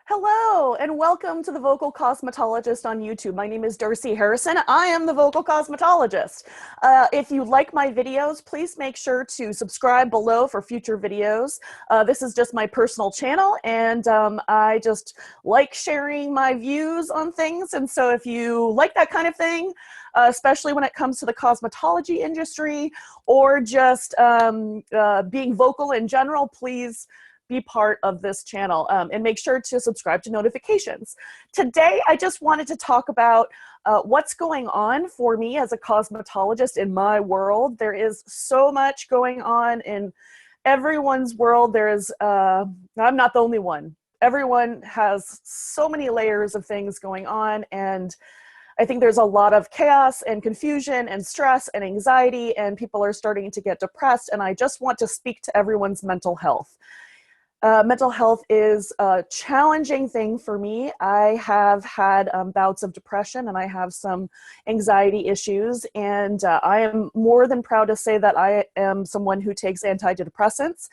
Hello, and welcome to the Vocal Cosmetologist on YouTube. My name is Darcy Harrison. I am the Vocal Cosmetologist. If you like my videos, please make sure to subscribe below for future videos. This is just my personal channel, and I just like sharing my views on things. And so if you like that kind of thing, especially when it comes to the cosmetology industry or just being vocal in general, please be part of this channel and make sure to subscribe to notifications. Today, I just wanted to talk about what's going on for me as a cosmetologist in my world. There is so much going on in everyone's world. I'm not the only one. Everyone has so many layers of things going on, and I think there's a lot of chaos and confusion and stress and anxiety, and people are starting to get depressed, and I just want to speak to everyone's mental health. Mental health is a challenging thing for me. I have had bouts of depression, and I have some anxiety issues, and I am more than proud to say that I am someone who takes antidepressants,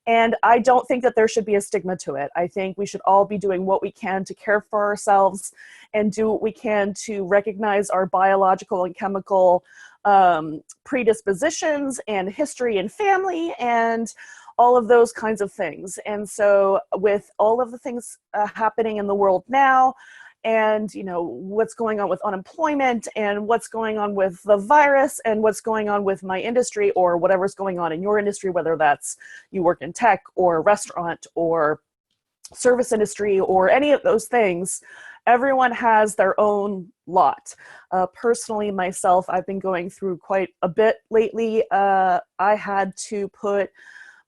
and I don't think that there should be a stigma to it. I think we should all be doing what we can to care for ourselves and do what we can to recognize our biological and chemical predispositions and history and family and all of those kinds of things. And so with all of the things happening in the world now, and what's going on with unemployment and what's going on with the virus and what's going on with my industry or whatever's going on in your industry, whether that's you work in tech or restaurant or service industry or any of those things, everyone has their own lot. Personally, myself, I've been going through quite a bit lately. I had to put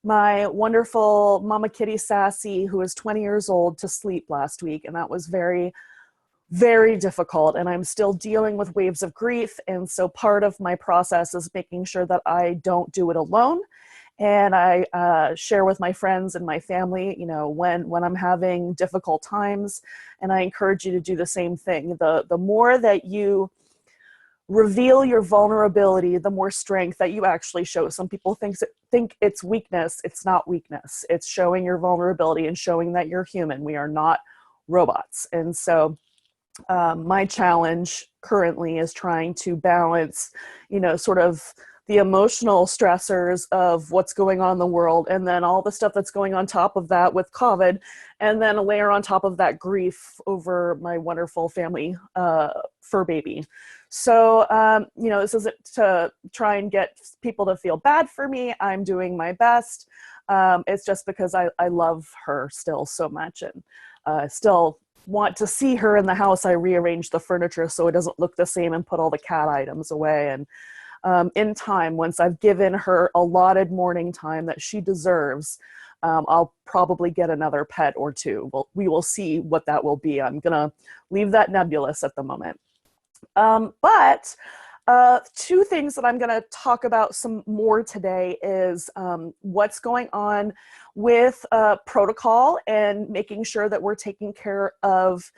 my wonderful Mama Kitty Sassy, who is 20 years old, to sleep last week. And that was very, very difficult. And I'm still dealing with waves of grief. And so part of my process is making sure that I don't do it alone. And I share with my friends and my family, when I'm having difficult times. And I encourage you to do the same thing. The more that you reveal your vulnerability, the more strength that you actually show. Some people think it's weakness. It's not weakness. It's showing your vulnerability and showing that you're human. We are not robots. And so my challenge currently is trying to balance, sort of the emotional stressors of what's going on in the world, and then all the stuff that's going on top of that with COVID, and then a layer on top of that grief over my wonderful family fur baby. So, this isn't to try and get people to feel bad for me. I'm doing my best. It's just because I love her still so much, and still want to see her in the house. I rearrange the furniture so it doesn't look the same and put all the cat items away. And in time, once I've given her allotted morning time that she deserves, I'll probably get another pet or two. We will see what that will be. I'm gonna leave that nebulous at the moment. But two things that I'm going to talk about some more today is what's going on with protocol and making sure that we're taking care of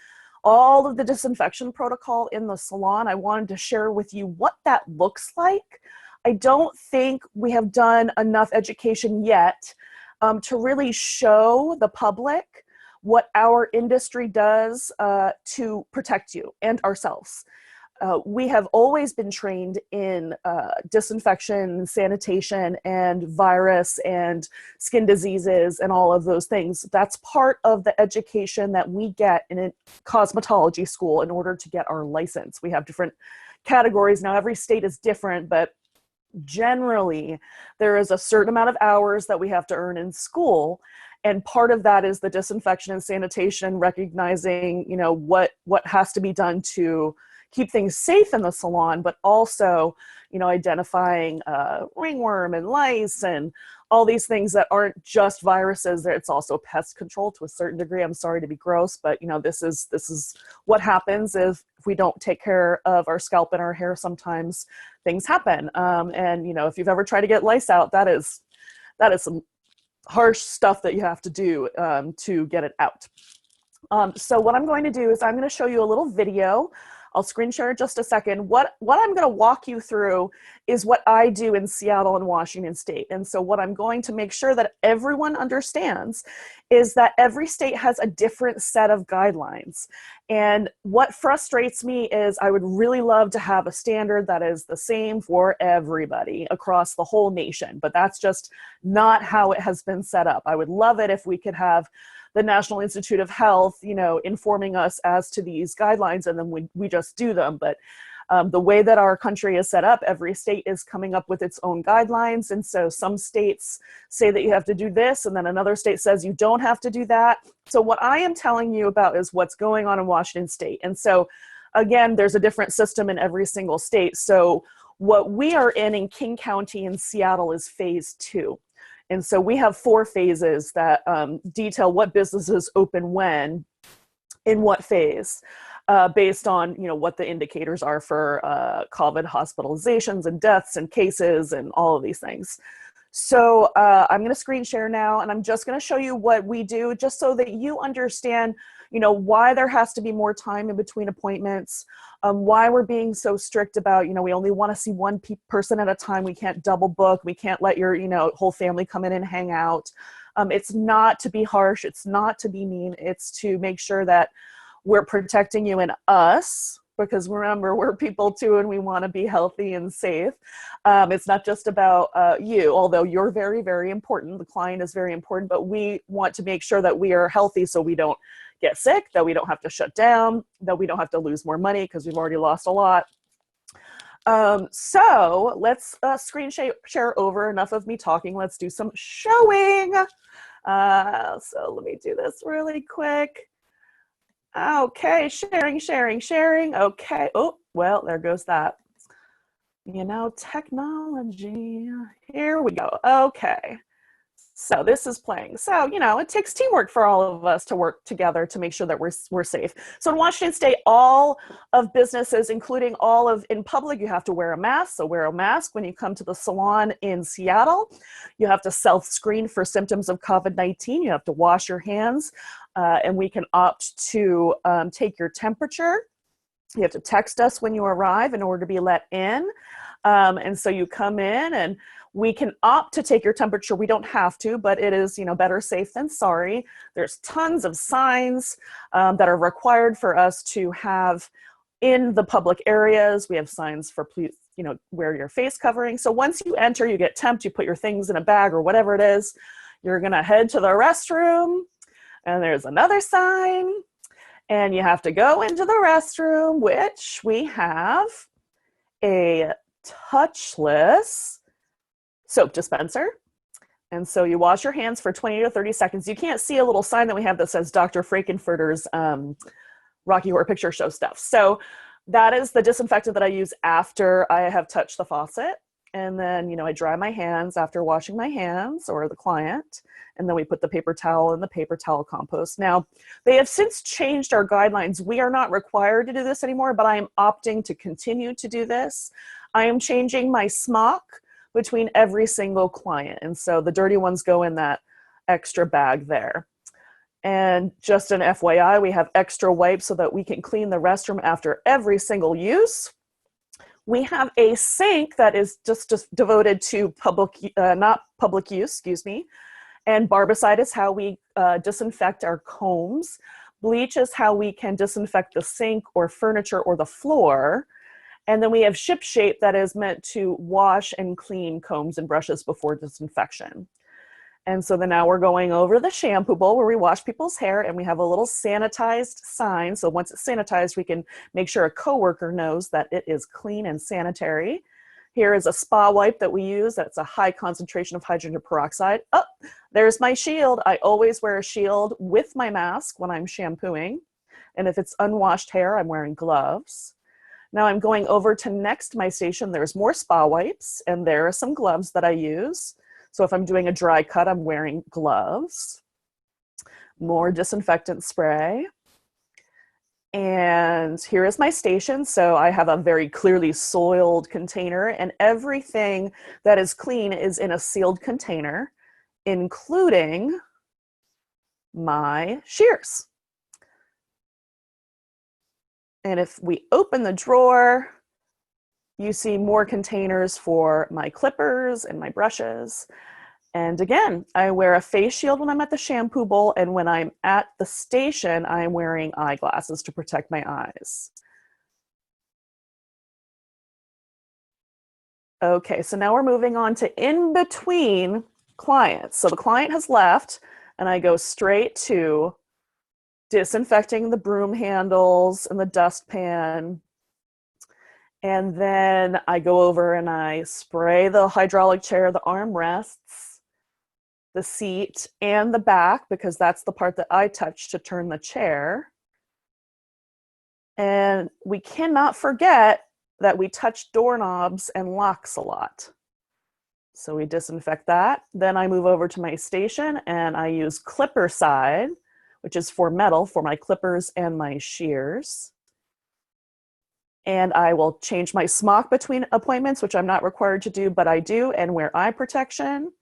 all of the disinfection protocol in the salon. I wanted to share with you what that looks like. I don't think we have done enough education yet to really show the public what our industry does to protect you and ourselves. We have always been trained in disinfection, sanitation, and virus and skin diseases and all of those things. That's part of the education that we get in a cosmetology school in order to get our license. We have different categories. Now, every state is different, but generally, there is a certain amount of hours that we have to earn in school. And part of that is the disinfection and sanitation, recognizing, what has to be done to keep things safe in the salon, but also, identifying ringworm and lice and all these things that aren't just viruses. It's also pest control to a certain degree. I'm sorry to be gross, but this is what happens if we don't take care of our scalp and our hair. Sometimes things happen. And if you've ever tried to get lice out, that is some harsh stuff that you have to do to get it out. So what I'm going to do is I'm going to show you a little video I'll screen share in just a second. What I'm going to walk you through is what I do in Seattle and Washington State. And so what I'm going to make sure that everyone understands is that every state has a different set of guidelines. And what frustrates me is I would really love to have a standard that is the same for everybody across the whole nation, but that's just not how it has been set up. I would love it if we could have the National Institute of Health, informing us as to these guidelines, and then we just do them. But the way that our country is set up, every state is coming up with its own guidelines. And so some states say that you have to do this, and then another state says you don't have to do that. So what I am telling you about is what's going on in Washington State. And so again, there's a different system in every single state. So what we are in King County in Seattle is phase 2. And so we have 4 phases that detail what businesses open when, in what phase, based on what the indicators are for COVID hospitalizations and deaths and cases and all of these things. So I'm going to screen share now, and I'm just going to show you what we do, just so that you understand why there has to be more time in between appointments, why we're being so strict about, we only want to see one person at a time. We can't double book. We can't let your, whole family come in and hang out. It's not to be harsh. It's not to be mean. It's to make sure that we're protecting you and us, because remember, we're people too, and we want to be healthy and safe. It's not just about you, although you're very, very important. The client is very important, but we want to make sure that we are healthy so we don't get sick, that we don't have to shut down, that we don't have to lose more money because we've already lost a lot. So let's screen share over. Enough of me talking. Let's do some showing. So let me do this really quick. Okay, sharing. Okay. Oh, well, there goes that. Technology. Here we go. Okay. So this is playing. So, it takes teamwork for all of us to work together to make sure that we're safe. So in Washington State, all of businesses, including all of in public, you have to wear a mask. So wear a mask when you come to the salon in Seattle. You have to self-screen for symptoms of COVID-19. You have to wash your hands, and we can opt to take your temperature. You have to text us when you arrive in order to be let in. And so you come in, and we can opt to take your temperature. We don't have to, but it is, better safe than sorry. There's tons of signs that are required for us to have in the public areas. We have signs for please, wear your face covering. So once you enter, you get temped, you put your things in a bag or whatever it is. You're gonna head to the restroom, and there's another sign, and you have to go into the restroom, which we have a touchless soap dispenser. And so you wash your hands for 20 to 30 seconds. You can't see a little sign that we have that says Dr. Frankenfurter's Rocky Horror Picture Show stuff. So that is the disinfectant that I use after I have touched the faucet. And then, I dry my hands after washing my hands, or the client. And then we put the paper towel in the paper towel compost. Now, they have since changed our guidelines. We are not required to do this anymore, but I am opting to continue to do this. I am changing my smock between every single client. And so the dirty ones go in that extra bag there. And just an FYI, we have extra wipes so that we can clean the restroom after every single use. We have a sink that is just devoted to not public use, excuse me. And barbicide is how we disinfect our combs. Bleach is how we can disinfect the sink or furniture or the floor. And then we have Ship Shape that is meant to wash and clean combs and brushes before disinfection. And so then now we're going over the shampoo bowl where we wash people's hair, and we have a little sanitized sign. So once it's sanitized, we can make sure a coworker knows that it is clean and sanitary. Here is a spa wipe that we use. That's a high concentration of hydrogen peroxide. Oh, there's my shield. I always wear a shield with my mask when I'm shampooing. And if it's unwashed hair, I'm wearing gloves. Now I'm going over to next to my station. There's more spa wipes, and there are some gloves that I use. So if I'm doing a dry cut, I'm wearing gloves. More disinfectant spray. And here is my station. So I have a very clearly soiled container, and everything that is clean is in a sealed container, including my shears. And if we open the drawer, you see more containers for my clippers and my brushes. And again, I wear a face shield when I'm at the shampoo bowl, and when I'm at the station, I'm wearing eyeglasses to protect my eyes. Okay, so now we're moving on to in between clients. So the client has left, and I go straight to disinfecting the broom handles and the dustpan. And then I go over and I spray the hydraulic chair, the armrests, the seat, and the back, because that's the part that I touch to turn the chair. And we cannot forget that we touch doorknobs and locks a lot. So we disinfect that. Then I move over to my station and I use clipper side, which is for metal, for my clippers and my shears. And I will change my smock between appointments, which I'm not required to do, but I do, and wear eye protection.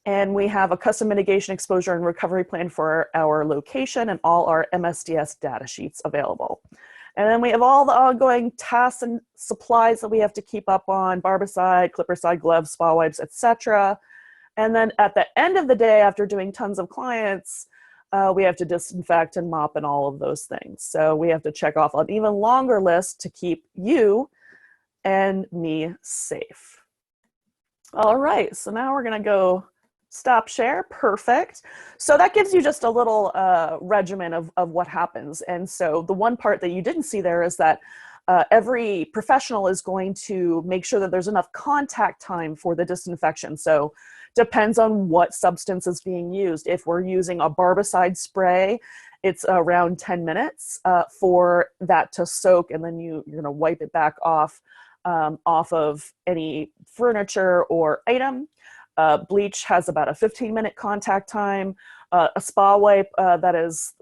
And we have a custom mitigation, exposure, and recovery plan for our location and all our MSDS data sheets available. And then we have all the ongoing tasks and supplies that we have to keep up on: barbicide, clippercide, gloves, spa wipes, etc. And then at the end of the day, after doing tons of clients, we have to disinfect and mop and all of those things. So we have to check off an even longer list to keep you and me safe. All right, so now we're gonna go stop share. Perfect. So that gives you just a little regimen of what happens. And so the one part that you didn't see there is that every professional is going to make sure that there's enough contact time for the disinfection. So depends on what substance is being used. If we're using a barbicide spray, it's around 10 minutes for that to soak, and then you're going to wipe it back off of any furniture or item. Bleach has about a 15-minute contact time. A spa wipe that is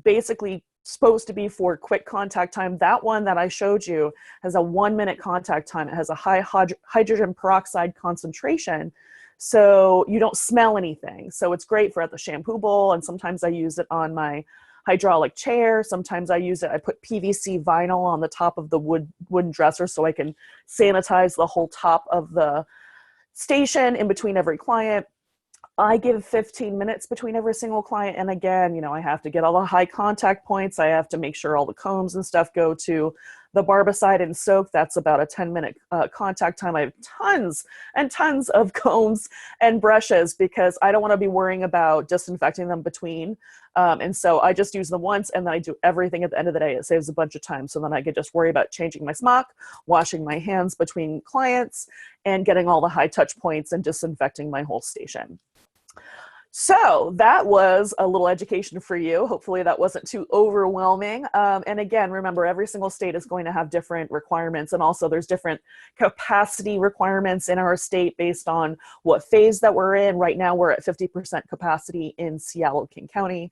basically supposed to be for quick contact time. That one that I showed you has a 1-minute contact time. It has a high hydrogen peroxide concentration, so you don't smell anything. So it's great for at the shampoo bowl, and sometimes I use it on my hydraulic chair. Sometimes I use it, I put PVC vinyl on the top of the wooden dresser so I can sanitize the whole top of the station in between every client. I give 15 minutes between every single client. And again, you know, I have to get all the high contact points. I have to make sure all the combs and stuff go to the barbicide and soak. That's about a 10-minute contact time. I have tons and tons of combs and brushes because I don't want to be worrying about disinfecting them between. And so I just use them once, and then I do everything at the end of the day. It saves a bunch of time. So then I could just worry about changing my smock, washing my hands between clients, and getting all the high touch points and disinfecting my whole station. So that was a little education for you. Hopefully that wasn't too overwhelming. And again, remember, every single state is going to have different requirements. And also there's different capacity requirements in our state based on what phase that we're in. Right now we're at 50% capacity in Seattle, King County.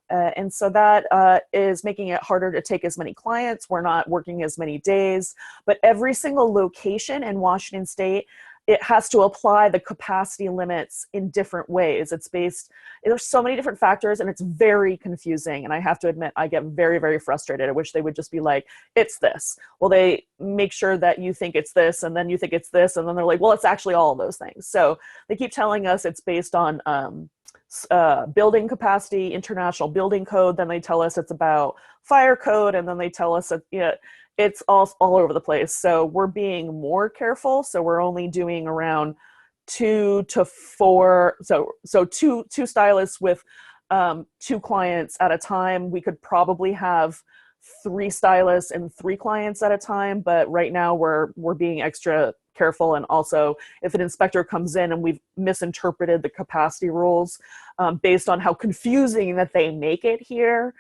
And so that is making it harder to take as many clients. We're not working as many days, but every single location in Washington State, it has to apply the capacity limits in different ways. It's based, there's so many different factors, and it's very confusing. And I have to admit, I get very, very frustrated. I wish they would just be like, it's this. Well, they make sure that you think it's this, and then you think it's this, and then they're like, well, it's actually all of those things. So they keep telling us it's based on building capacity, international building code. Then they tell us it's about fire code, and then they tell us that, you know, it's all over the place. So we're being more careful. So we're only doing around 2 to 4. So two stylists with 2 clients at a time. We could probably have 3 stylists and 3 clients at a time. But right now we're being extra careful. And also, if an inspector comes in and we've misinterpreted the capacity rules based on how confusing that they make it here,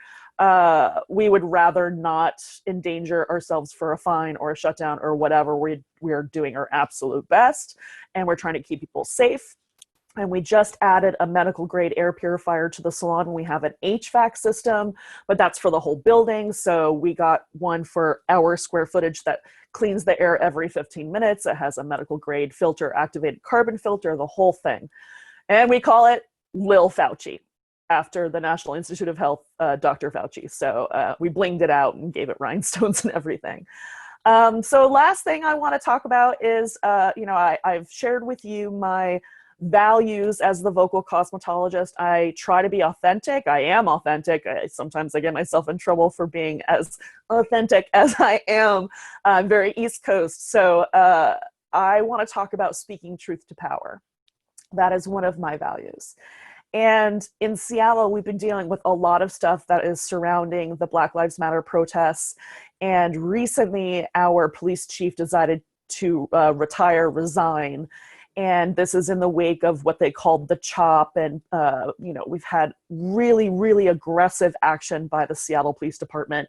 we would rather not endanger ourselves for a fine or a shutdown or whatever. We're doing our absolute best, and we're trying to keep people safe. And we just added a medical grade air purifier to the salon. We have an HVAC system, but that's for the whole building. So we got one for our square footage that cleans the air every 15 minutes. It has a medical grade filter, activated carbon filter, the whole thing. And we call it Lil Fauci. after the National Institute of Health, Dr. Fauci. So we blinged it out and gave it rhinestones and everything. So last thing I want to talk about is, I've shared with you my values as the vocal cosmetologist. I try to be authentic. I am authentic. Sometimes I get myself in trouble for being as authentic as I am. I'm very East Coast. So I want to talk about speaking truth to power. That is one of my values. And in Seattle, we've been dealing with a lot of stuff that is surrounding the Black Lives Matter protests. And recently, our police chief decided to resign. And this is in the wake of what they called the CHOP. And, we've had really, really aggressive action by the Seattle Police Department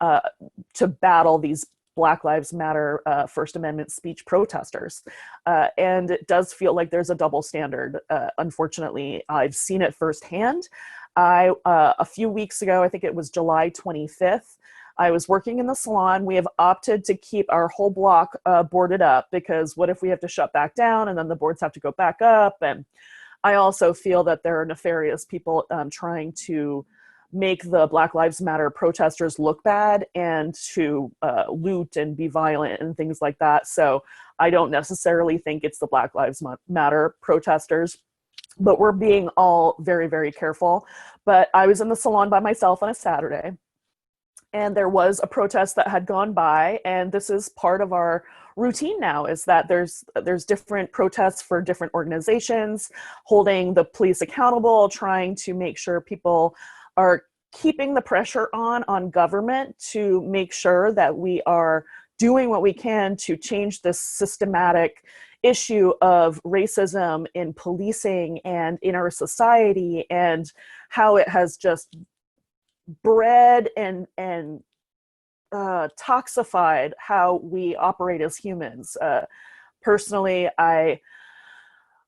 to battle these Black Lives Matter First Amendment speech protesters. And it does feel like there's a double standard. Unfortunately, I've seen it firsthand. A few weeks ago, I think it was July 25th, I was working in the salon. We have opted to keep our whole block boarded up, because what if we have to shut back down and then the boards have to go back up? And I also feel that there are nefarious people trying to make the Black Lives Matter protesters look bad and to loot and be violent and things like that. So I don't necessarily think it's the Black Lives Matter protesters, but we're being all very, very careful. But I was in the salon by myself on a Saturday, and there was a protest that had gone by, and this is part of our routine now, is that there's different protests for different organizations, holding the police accountable, trying to make sure people are keeping the pressure on government to make sure that we are doing what we can to change this systematic issue of racism in policing and in our society, and how it has just bred and toxified how we operate as humans. Personally, I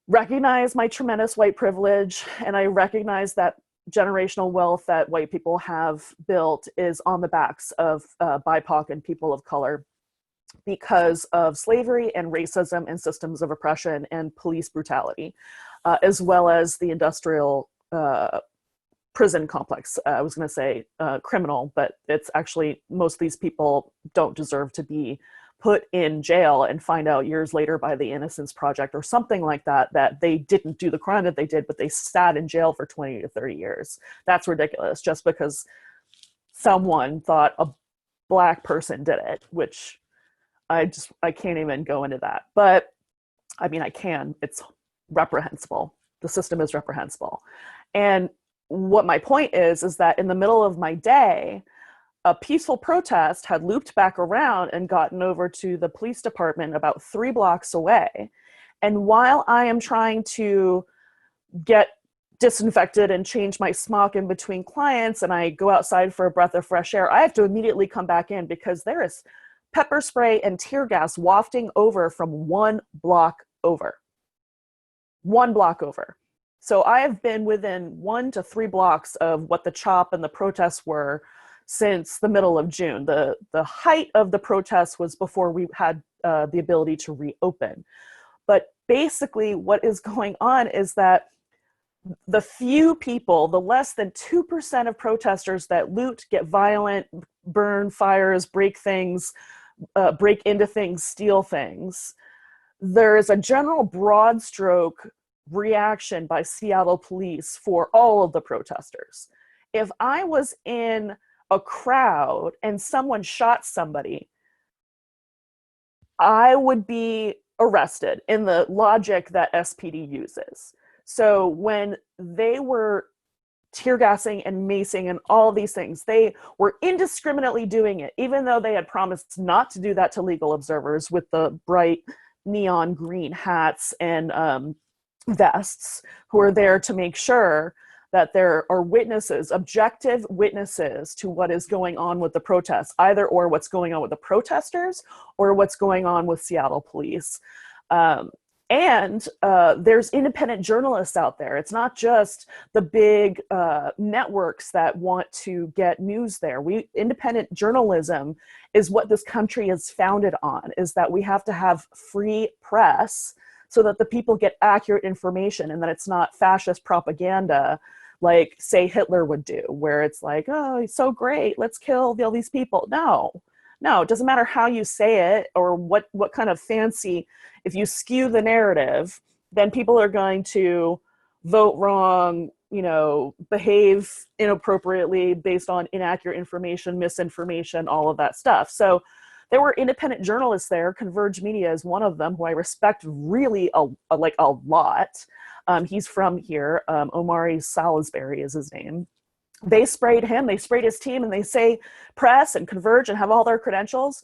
recognize my tremendous white privilege, and I recognize that generational wealth that white people have built is on the backs of BIPOC and people of color, because of slavery and racism and systems of oppression and police brutality, as well as the industrial prison complex. I was going to say criminal, but it's actually, most of these people don't deserve to be put in jail and find out years later by the Innocence Project or something like that, that they didn't do the crime that they did, but they sat in jail for 20 to 30 years. That's ridiculous, just because someone thought a Black person did it, which I can't even go into that. But I mean, I can. It's reprehensible. The system is reprehensible. And what my point is that in the middle of my day, a peaceful protest had looped back around and gotten over to the police department about 3 blocks away. And while I am trying to get disinfected and change my smock in between clients, and I go outside for a breath of fresh air, I have to immediately come back in, because there is pepper spray and tear gas wafting over from 1 block over. 1 block over. So I have been within 1 to 3 blocks of what the CHOP and the protests were since the middle of June. The height of the protests was before we had the ability to reopen. But basically what is going on is that the few people, the less than 2% of protesters that loot, get violent, burn fires, break things, break into things, steal things, there is a general broad stroke reaction by Seattle police for all of the protesters. If I was in a crowd and someone shot somebody, I would be arrested in the logic that SPD uses. So when they were tear gassing and macing and all of these things, they were indiscriminately doing it, even though they had promised not to do that to legal observers with the bright neon green hats and vests, who are there to make sure that there are witnesses, objective witnesses, to what is going on with the protests, either or what's going on with the protesters or what's going on with Seattle police. And there's independent journalists out there. It's not just the big networks that want to get news there. Independent journalism is what this country is founded on, is that we have to have free press so that the people get accurate information, and that it's not fascist propaganda like say Hitler would do, where it's like, oh, he's so great, let's kill all these people. No, it doesn't matter how you say it or what kind of fancy, if you skew the narrative, then people are going to vote wrong, behave inappropriately based on inaccurate information, misinformation, all of that stuff. So there were independent journalists there. Converge Media is one of them, who I respect really a lot. He's from here. Omari Salisbury is his name. They sprayed him, they sprayed his team, and they say press and Converge and have all their credentials.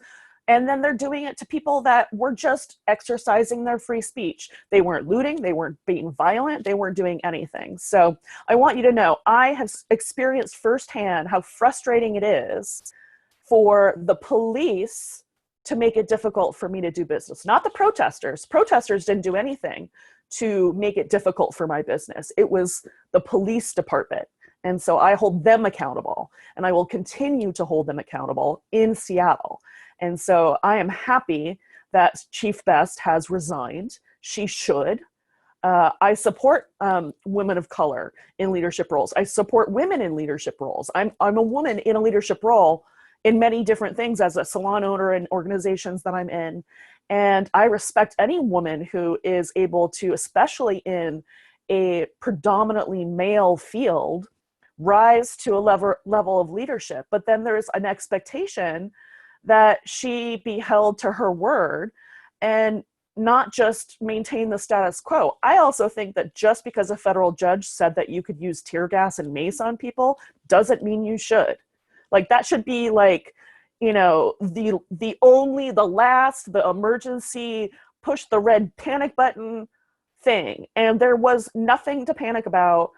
And then they're doing it to people that were just exercising their free speech. They weren't looting, they weren't being violent, they weren't doing anything. So I want you to know, I have experienced firsthand how frustrating it is for the police to make it difficult for me to do business. Not the protesters. Protesters didn't do anything to make it difficult for my business. It was the police department. And so I hold them accountable, and I will continue to hold them accountable in Seattle. And so I am happy that Chief Best has resigned. She should. I support women of color in leadership roles. I support women in leadership roles. I'm a woman in a leadership role in many different things as a salon owner in organizations that I'm in. And I respect any woman who is able to, especially in a predominantly male field, rise to a level of leadership. But then there's an expectation that she be held to her word and not just maintain the status quo. I also think that just because a federal judge said that you could use tear gas and mace on people doesn't mean you should. Like, that should be like, the emergency, push the red panic button thing. And there was nothing to panic about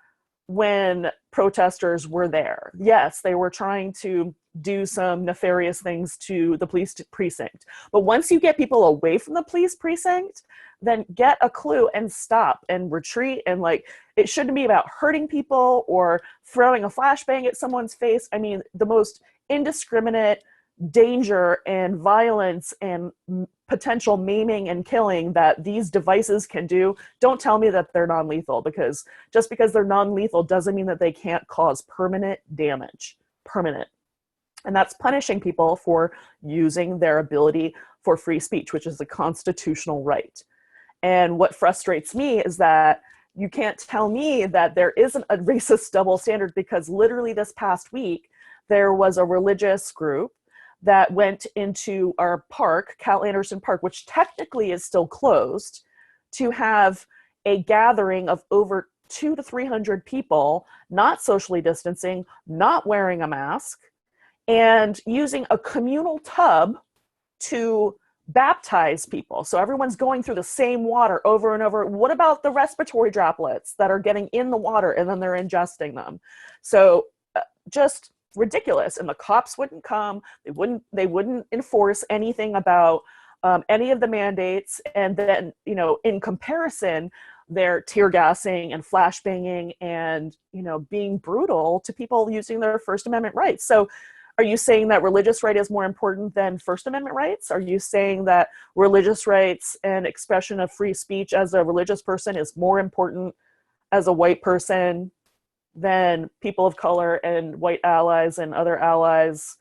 when protesters were there. Yes, they were trying to do some nefarious things to the police precinct. But once you get people away from the police precinct, then get a clue and stop and retreat. And it shouldn't be about hurting people or throwing a flashbang at someone's face. I mean, the most indiscriminate danger and violence and potential maiming and killing that these devices can do, don't tell me that they're non-lethal, because just because they're non-lethal doesn't mean that they can't cause permanent damage. Permanent. And that's punishing people for using their ability for free speech, which is a constitutional right. And what frustrates me is that you can't tell me that there isn't a racist double standard, because literally this past week, there was a religious group that went into our park, Cal Anderson Park, which technically is still closed, to have a gathering of over 200 to 300 people, not socially distancing, not wearing a mask, and using a communal tub to baptize people. So everyone's going through the same water over and over. What about the respiratory droplets that are getting in the water and then they're ingesting them? So just ridiculous. And the cops wouldn't come. They wouldn't enforce anything about any of the mandates. And then, in comparison, they're tear gassing and flashbanging and, being brutal to people using their First Amendment rights. So are you saying that religious right is more important than First Amendment rights? Are you saying that religious rights and expression of free speech as a religious person is more important as a white person than people of color and white allies and other allies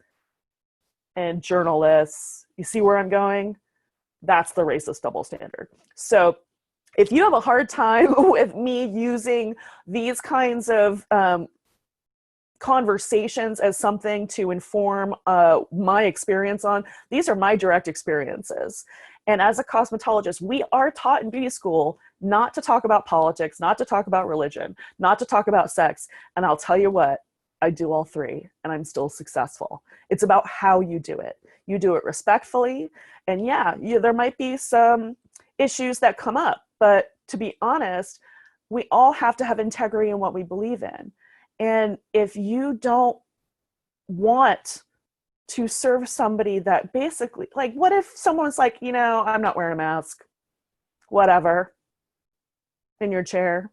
and journalists? You see where I'm going? That's the racist double standard. So if you have a hard time with me using these kinds of conversations as something to inform my experience on, these are my direct experiences. And as a cosmetologist, we are taught in beauty school not to talk about politics, not to talk about religion, not to talk about sex. And I'll tell you what, I do all three and I'm still successful. It's about how you do it. You do it respectfully. And yeah, there might be some issues that come up, but to be honest, we all have to have integrity in what we believe in. And if you don't want to serve somebody that basically, what if someone's like, I'm not wearing a mask, whatever, in your chair?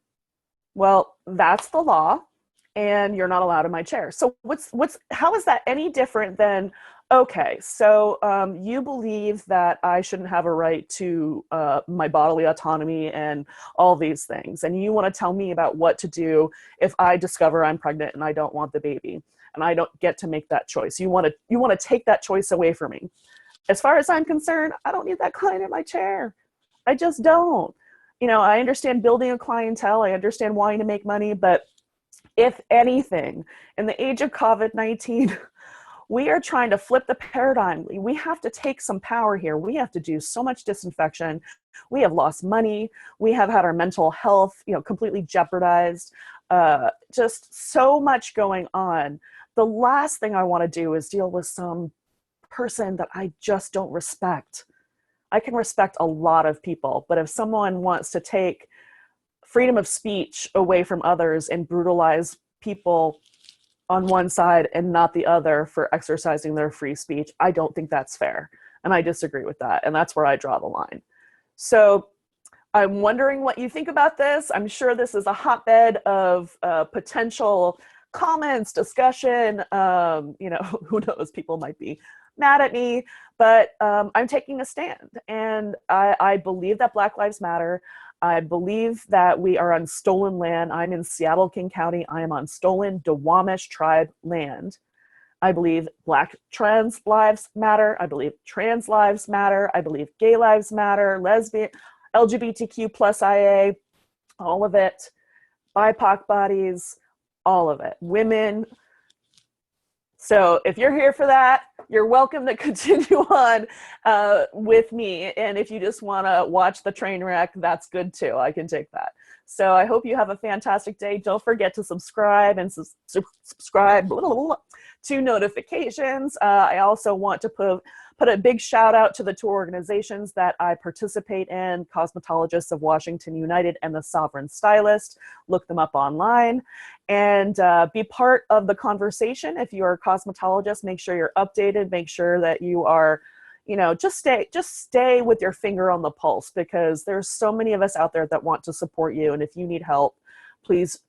Well, that's the law. and you're not allowed in my chair. So how is that any different than, okay, so you believe that I shouldn't have a right to my bodily autonomy and all these things, and you want to tell me about what to do if I discover I'm pregnant and I don't want the baby, and I don't get to make that choice. You want to take that choice away from me. As far as I'm concerned, I don't need that client in my chair. I just don't. You know, I understand building a clientele. I understand wanting to make money, but if anything, in the age of COVID-19, we are trying to flip the paradigm. We have to take some power here. We have to do so much disinfection. We have lost money. We have had our mental health, completely jeopardized. Just so much going on. The last thing I want to do is deal with some person that I just don't respect. I can respect a lot of people, but if someone wants to take freedom of speech away from others and brutalize people on one side and not the other for exercising their free speech, I don't think that's fair. And I disagree with that. And that's where I draw the line. So I'm wondering what you think about this. I'm sure this is a hotbed of potential comments, discussion. Who knows, people might be mad at me, but I'm taking a stand. And I believe that Black Lives Matter. I believe that we are on stolen land. I'm in Seattle, King County. I am on stolen Duwamish tribe land. I believe Black trans lives matter. I believe trans lives matter. I believe gay lives matter, lesbian, LGBTQ plus IA, all of it, BIPOC bodies, all of it, women. So if you're here for that, you're welcome to continue on with me. And if you just want to watch the train wreck, that's good too. I can take that. So I hope you have a fantastic day. Don't forget to subscribe and subscribe to notifications. I also want to put a big shout out to the two organizations that I participate in, Cosmetologists of Washington United and the Sovereign Stylist. Look them up online and be part of the conversation. If you're a cosmetologist, make sure you're updated, make sure that you are, just stay with your finger on the pulse, because there's so many of us out there that want to support you. And if you need help, please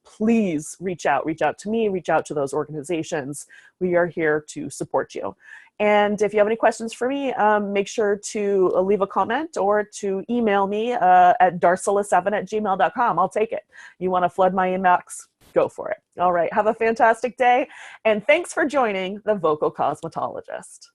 reach out to me, reach out to those organizations. We are here to support you. And if you have any questions for me, make sure to leave a comment or to email me at darcilla7@gmail.com. I'll take it. You want to flood my inbox? Go for it. All right. Have a fantastic day. And thanks for joining the Vocal Cosmetologist.